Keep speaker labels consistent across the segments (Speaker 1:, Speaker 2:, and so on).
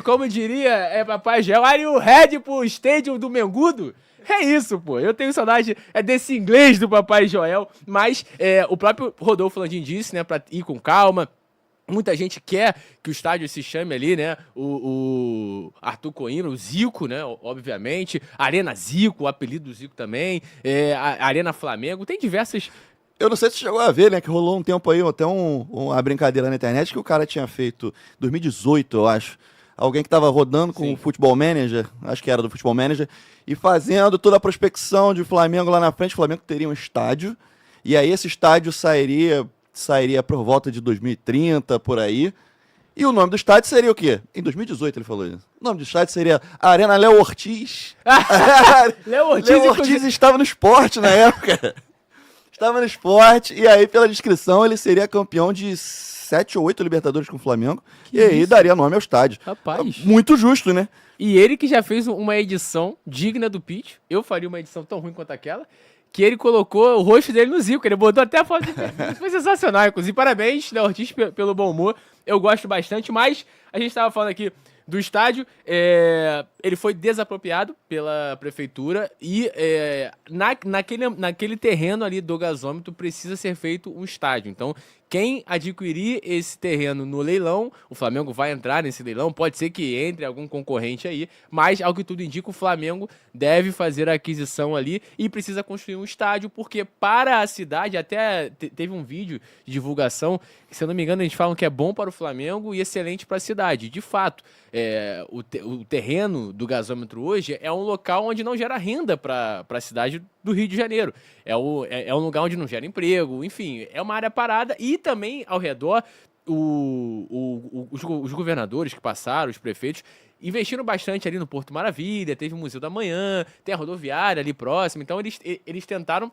Speaker 1: Como diria Papai Joel, are you ready pro estádio do Mengudo? É isso, pô. Eu tenho saudade desse inglês do Papai Joel, mas o próprio Rodolfo Landim disse, né, pra ir com calma. Muita gente quer que o estádio se chame ali, né? O Arthur Coimbra, o Zico, né? Obviamente. Arena Zico, o apelido do Zico também. A Arena Flamengo. Tem diversas.
Speaker 2: Eu não sei se você chegou a ver, né? Que rolou um tempo aí, até uma brincadeira na internet que o cara tinha feito 2018, eu acho. Alguém que tava rodando com o Futebol Manager, acho que era do Futebol Manager, e fazendo toda a prospecção de Flamengo lá na frente. O Flamengo teria um estádio. E aí esse estádio sairia por volta de 2030, por aí. E o nome do estádio seria o quê? Em 2018 ele falou isso. O nome do estádio seria Arena Léo Ortiz.
Speaker 1: Léo
Speaker 2: Ortiz estava no esporte na época. Estava no esporte, e aí pela descrição ele seria campeão de 7 ou 8 Libertadores com o Flamengo. E aí daria nome ao estádio.
Speaker 1: Rapaz.
Speaker 2: Muito justo, né?
Speaker 1: E ele que já fez uma edição digna do Pitch. Eu faria uma edição tão ruim quanto aquela. Que ele colocou o rosto dele no Zico. Ele botou até a foto de perfil. Isso foi sensacional. Inclusive, parabéns, Léo Ortiz, pelo bom humor. Eu gosto bastante, mas a gente estava falando aqui do estádio. Ele foi desapropriado pela prefeitura e naquele terreno ali do gasômetro precisa ser feito um estádio. Então, quem adquirir esse terreno no leilão, o Flamengo vai entrar nesse leilão, pode ser que entre algum concorrente aí, mas ao que tudo indica, o Flamengo deve fazer a aquisição ali e precisa construir um estádio, porque para a cidade, até teve um vídeo de divulgação, que, se eu não me engano, eles falam que é bom para o Flamengo e excelente para a cidade. De fato, o terreno do gasômetro hoje é um local onde não gera renda para a cidade do Rio de Janeiro. É um lugar onde não gera emprego, enfim, é uma área parada. E também ao redor, os governadores que passaram, os prefeitos, investiram bastante ali no Porto Maravilha, teve o Museu da Manhã, tem a rodoviária ali próxima, então eles tentaram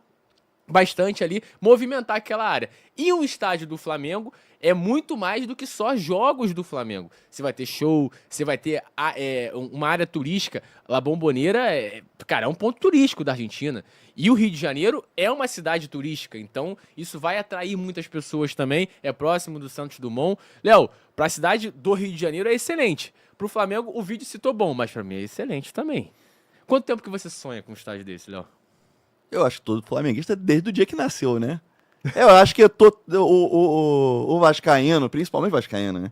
Speaker 1: bastante ali movimentar aquela área. E o estádio do Flamengo é muito mais do que só jogos do Flamengo. Você vai ter show, você vai ter uma área turística. La Bombonera cara, é um ponto turístico da Argentina. E o Rio de Janeiro é uma cidade turística, então isso vai atrair muitas pessoas também. É próximo do Santos Dumont. Léo, para a cidade do Rio de Janeiro é excelente. Para o Flamengo, o vídeo citou bom, mas para mim é excelente também. Quanto tempo que você sonha com um estádio desse, Léo?
Speaker 2: Eu acho que todo flamenguista desde o dia que nasceu, né? Eu acho que o vascaíno, principalmente vascaíno, né?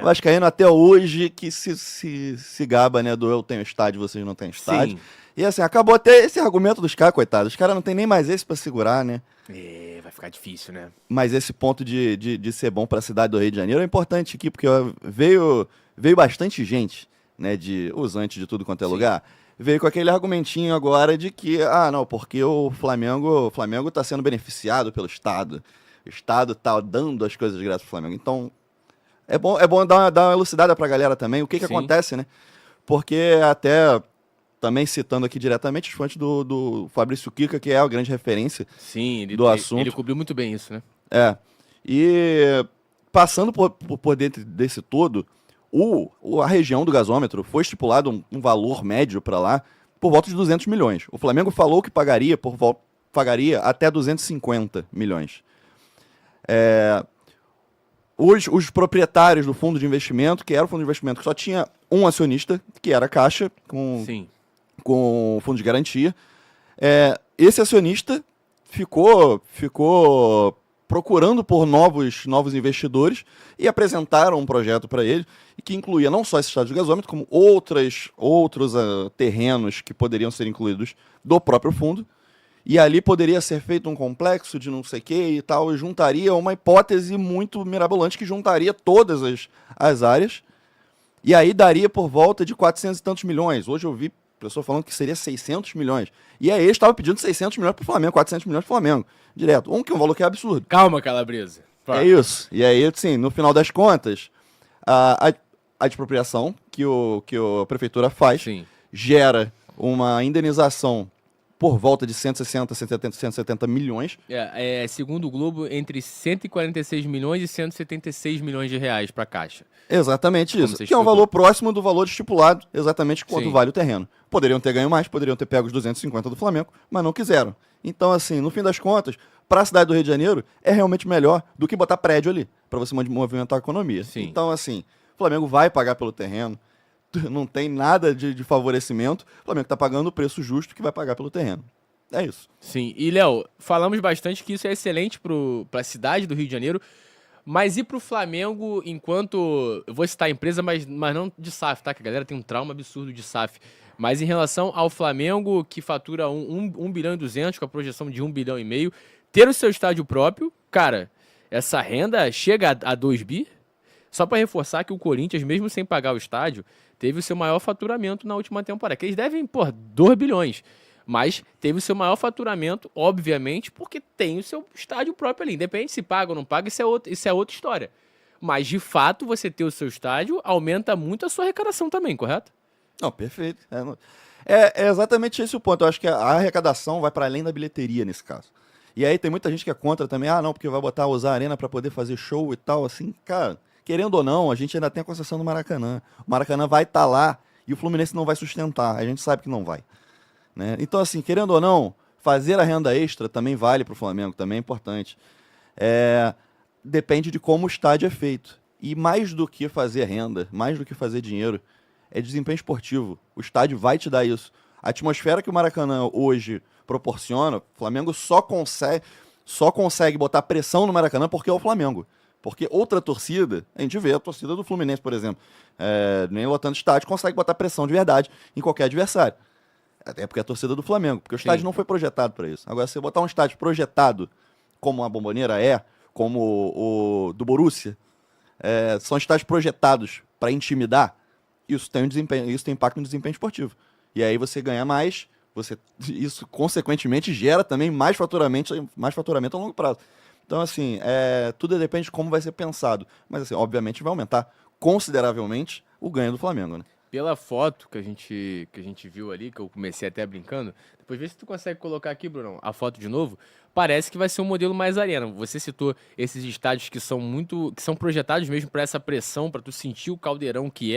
Speaker 2: O vascaíno até hoje que se gaba, né? Do eu tenho estádio, vocês não têm estádio. Sim. E assim, acabou até esse argumento dos caras, coitados. Os caras não tem nem mais esse pra segurar, né?
Speaker 1: Vai ficar difícil, né?
Speaker 2: Mas esse ponto de ser bom pra cidade do Rio de Janeiro é importante aqui, porque veio bastante gente, né? Usante de tudo quanto é lugar. Veio com aquele argumentinho agora de que, não, porque o Flamengo tá sendo beneficiado pelo Estado. O Estado tá dando as coisas graças pro Flamengo. Então, é bom dar uma elucidada pra galera também. O que acontece, né? Porque até, também citando aqui diretamente, os fontes do Fabrício Kika, que é a grande referência do assunto.
Speaker 1: Ele cobriu muito bem isso, né?
Speaker 2: E passando por dentro desse todo, a região do gasômetro foi estipulado um valor médio para lá por volta de 200 milhões. O Flamengo falou que pagaria até 250 milhões. Os proprietários do fundo de investimento, que era o fundo de investimento que só tinha um acionista, que era a Caixa, com o fundo de garantia, esse acionista ficou procurando por novos investidores e apresentaram um projeto para ele que incluía não só esse estádio de gasômetro, como outros terrenos que poderiam ser incluídos do próprio fundo. E ali poderia ser feito um complexo de não sei o que e tal, e juntaria uma hipótese muito mirabolante que juntaria todas as áreas. E aí daria por volta de 400 e tantos milhões. Hoje eu vi pessoa falando que seria 600 milhões. E aí eles estavam pedindo 600 milhões para o Flamengo, 400 milhões para o Flamengo. Direto. Que é um valor que é absurdo.
Speaker 1: Calma, Calabresa.
Speaker 2: É isso. E aí, assim, no final das contas, a expropriação que a prefeitura faz gera uma indenização por volta de 170 milhões.
Speaker 1: Segundo o Globo, entre 146 milhões e 176 milhões de reais para a Caixa.
Speaker 2: Exatamente isso. Que é um valor próximo do valor estipulado, exatamente quanto vale o terreno. Poderiam ter ganho mais, poderiam ter pego os 250 do Flamengo, mas não quiseram. Então, assim, no fim das contas, para a cidade do Rio de Janeiro, é realmente melhor do que botar prédio ali, para você movimentar a economia. Então, assim, o Flamengo vai pagar pelo terreno, não tem nada de favorecimento. O Flamengo está pagando o preço justo que vai pagar pelo terreno. É isso.
Speaker 1: Sim, e Léo, falamos bastante que isso é excelente para a cidade do Rio de Janeiro, mas e para o Flamengo enquanto... Eu vou citar a empresa, mas não de SAF, tá? Que a galera tem um trauma absurdo de SAF. Mas em relação ao Flamengo, que fatura 1 bilhão e 200, com a projeção de 1 bilhão e meio, ter o seu estádio próprio, cara, essa renda chega a 2 bi? Só para reforçar que o Corinthians, mesmo sem pagar o estádio, teve o seu maior faturamento na última temporada. Que eles devem, 2 bilhões. Mas teve o seu maior faturamento, obviamente, porque tem o seu estádio próprio ali. Independente se paga ou não paga, isso é outra história. Mas, de fato, você ter o seu estádio aumenta muito a sua arrecadação também, correto?
Speaker 2: Não, perfeito. É exatamente esse o ponto. Eu acho que a arrecadação vai para além da bilheteria nesse caso. E aí tem muita gente que é contra também. Ah, não, porque vai usar a arena para poder fazer show e tal. Assim, cara, querendo ou não, a gente ainda tem a concessão do Maracanã. O Maracanã vai estar lá e o Fluminense não vai sustentar. A gente sabe que não vai. Né? Então, assim, querendo ou não, fazer a renda extra também vale para o Flamengo, também é importante. Depende de como o estádio é feito. E mais do que fazer renda, mais do que fazer dinheiro, é desempenho esportivo. O estádio vai te dar isso. A atmosfera que o Maracanã hoje proporciona, o Flamengo só consegue botar pressão no Maracanã porque é o Flamengo. Porque outra torcida, a gente vê a torcida do Fluminense, por exemplo, nem lotando estádio, consegue botar pressão de verdade em qualquer adversário. Até porque é a torcida do Flamengo, porque o estádio não foi projetado para isso. Agora, se você botar um estádio projetado, como a Bombonera como o do Borussia, são estádios projetados para intimidar, isso tem impacto no desempenho esportivo. E aí você ganha mais, isso consequentemente gera também mais faturamento a longo prazo. Então, assim, tudo depende de como vai ser pensado. Mas, assim, obviamente vai aumentar consideravelmente o ganho do Flamengo, né?
Speaker 1: Pela foto que a gente viu ali, que eu comecei até brincando, depois vê se tu consegue colocar aqui, Brunão, a foto de novo, parece que vai ser um modelo mais arena. Você citou esses estádios que são projetados mesmo para essa pressão, para tu sentir o caldeirão que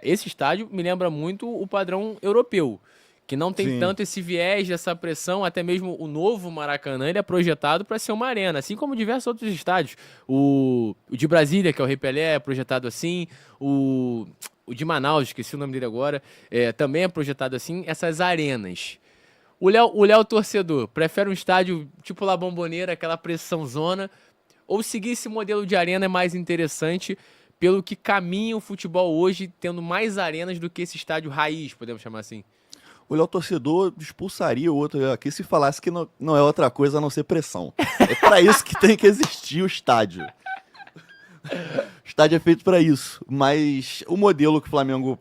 Speaker 1: esse estádio me lembra muito o padrão europeu, que não tem tanto esse viés dessa pressão, até mesmo o novo Maracanã, ele é projetado para ser uma arena, assim como diversos outros estádios. O de Brasília, que é o Rei Pelé, é projetado assim, o de Manaus, esqueci o nome dele agora, também é projetado assim, essas arenas. O Léo torcedor, prefere um estádio tipo La Bombonera, aquela pressãozona, ou seguir esse modelo de arena é mais interessante, pelo que caminha o futebol hoje, tendo mais arenas do que esse estádio raiz, podemos chamar assim?
Speaker 2: O Léo torcedor expulsaria o outro aqui se falasse que não é outra coisa a não ser pressão. É para isso que tem que existir o estádio. O estádio é feito para isso, mas o modelo que o Flamengo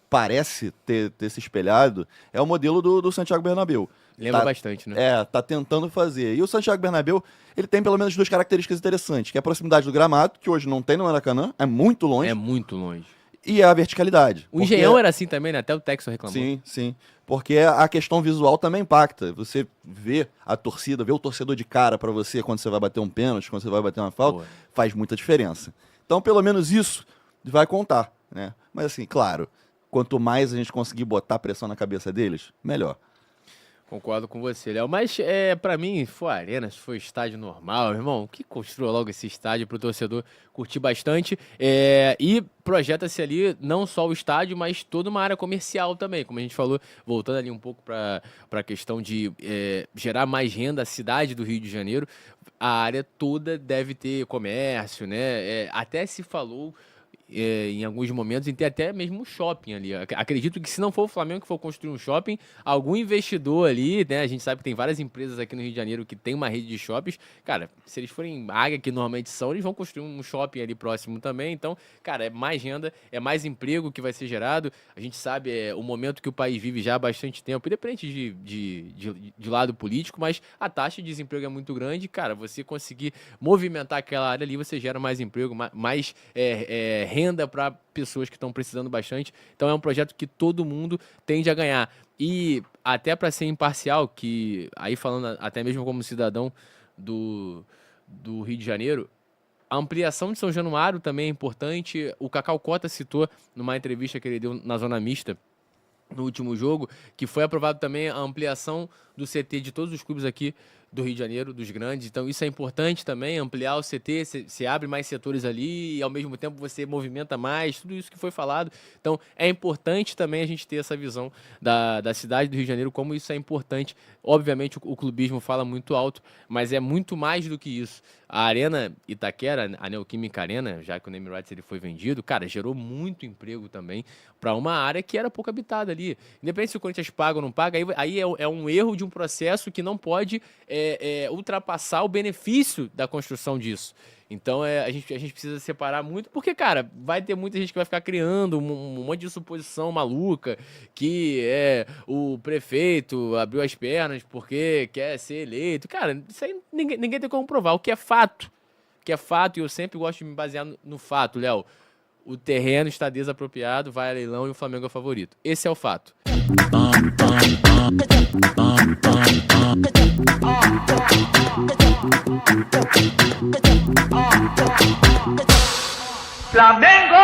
Speaker 2: parece ter se espelhado é o modelo do Santiago Bernabéu.
Speaker 1: Lembra bastante, né?
Speaker 2: Tá tentando fazer. E o Santiago Bernabéu, ele tem pelo menos duas características interessantes, que é a proximidade do gramado, que hoje não tem no Maracanã, é muito longe.
Speaker 1: É muito longe.
Speaker 2: E a verticalidade.
Speaker 1: O Engenhão era assim também, né? Até o Texo reclamou.
Speaker 2: Sim. Porque a questão visual também impacta. Você vê a torcida, vê o torcedor de cara pra você quando você vai bater um pênalti, quando você vai bater uma falta, faz muita diferença. Então, pelo menos isso vai contar, né? Mas assim, claro, quanto mais a gente conseguir botar pressão na cabeça deles, melhor.
Speaker 1: Concordo com você, Léo. Mas, pra mim, se for arena, se for estádio normal, irmão, que construa logo esse estádio pro torcedor curtir bastante. E projeta-se ali não só o estádio, mas toda uma área comercial também. Como a gente falou, voltando ali um pouco para a questão de gerar mais renda à cidade do Rio de Janeiro, a área toda deve ter comércio, né? Até se falou em alguns momentos em ter até mesmo um shopping ali. Acredito que se não for o Flamengo que for construir um shopping, algum investidor ali, né? A gente sabe que tem várias empresas aqui no Rio de Janeiro que tem uma rede de shoppings. Cara, se eles forem área que normalmente são, eles vão construir um shopping ali próximo também. Então, cara, é mais renda, é mais emprego que vai ser gerado. A gente sabe o momento que o país vive já há bastante tempo, independente de lado político, mas a taxa de desemprego é muito grande. Cara, você conseguir movimentar aquela área ali, você gera mais emprego, mais renda para pessoas que estão precisando bastante. Então é um projeto que todo mundo tende a ganhar. E até para ser imparcial, que aí falando até mesmo como cidadão do Rio de Janeiro, a ampliação de São Januário também é importante. O Cacau Cota citou numa entrevista que ele deu na Zona Mista no último jogo, que foi aprovado também a ampliação do CT de todos os clubes aqui do Rio de Janeiro, dos grandes. Então isso é importante também, ampliar o CT, você abre mais setores ali e ao mesmo tempo você movimenta mais, tudo isso que foi falado. Então é importante também a gente ter essa visão da cidade do Rio de Janeiro, como isso é importante. Obviamente o clubismo fala muito alto, mas é muito mais do que isso. A Arena Itaquera, a Neoquímica Arena, já que o name rights ele foi vendido, cara, gerou muito emprego também para uma área que era pouco habitada ali. Independente se o Corinthians paga ou não paga, aí é um erro de um processo que não pode ultrapassar o benefício da construção disso. Então a gente precisa separar muito, porque, cara, vai ter muita gente que vai ficar criando um monte de suposição maluca, que o prefeito abriu as pernas porque quer ser eleito. Cara, isso aí ninguém tem como provar. O que é fato, e eu sempre gosto de me basear no fato, Léo. O terreno está desapropriado, vai a leilão e o Flamengo é o favorito. Esse é o fato.
Speaker 3: Flamengo!